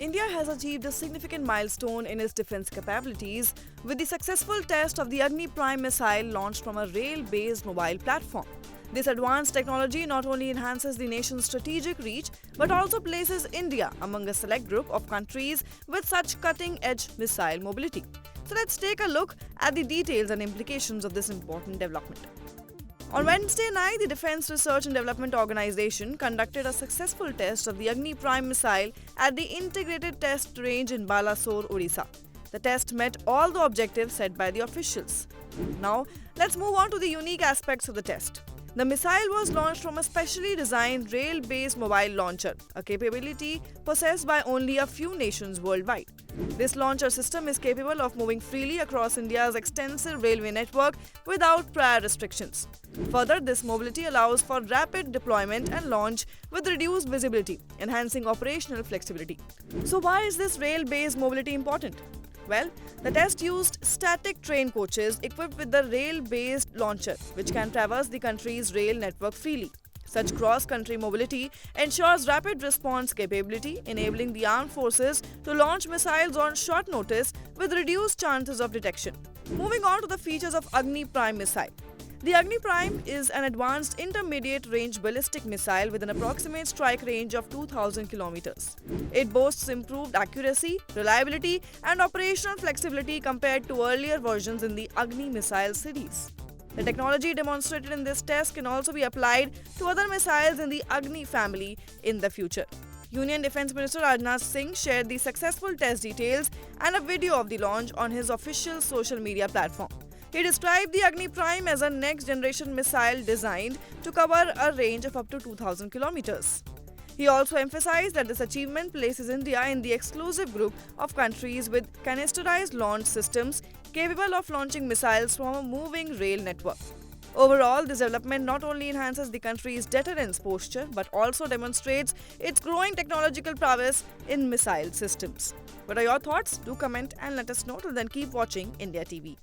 India has achieved a significant milestone in its defense capabilities with the successful test of the Agni Prime missile launched from a rail-based mobile platform. This advanced technology not only enhances the nation's strategic reach but also places India among a select group of countries with such cutting-edge missile mobility. So let's take a look at the details and implications of this important development. On Wednesday night, the Defence Research and Development Organisation conducted a successful test of the Agni Prime missile at the Integrated Test Range in Balasore, Odisha. The test met all the objectives set by the officials. Now, let's move on to the unique aspects of the test. The missile was launched from a specially designed rail-based mobile launcher, a capability possessed by only a few nations worldwide. This launcher system is capable of moving freely across India's extensive railway network without prior restrictions. Further, this mobility allows for rapid deployment and launch with reduced visibility, enhancing operational flexibility. So why is this rail-based mobility important? Well, the test used static train coaches equipped with the rail-based launcher, which can traverse the country's rail network freely. Such cross-country mobility ensures rapid response capability, enabling the armed forces to launch missiles on short notice with reduced chances of detection. Moving on to the features of Agni Prime missile. The Agni Prime is an advanced intermediate-range ballistic missile with an approximate strike range of 2,000 kilometers. It boasts improved accuracy, reliability, and operational flexibility compared to earlier versions in the Agni missile series. The technology demonstrated in this test can also be applied to other missiles in the Agni family in the future. Union Defence Minister Rajnath Singh shared the successful test details and a video of the launch on his official social media platform. He described the Agni Prime as a next-generation missile designed to cover a range of up to 2,000 kilometers. He also emphasized that this achievement places India in the exclusive group of countries with canisterized launch systems capable of launching missiles from a moving rail network. Overall, this development not only enhances the country's deterrence posture but also demonstrates its growing technological prowess in missile systems. What are your thoughts? Do comment and let us know. Till then, keep watching India TV.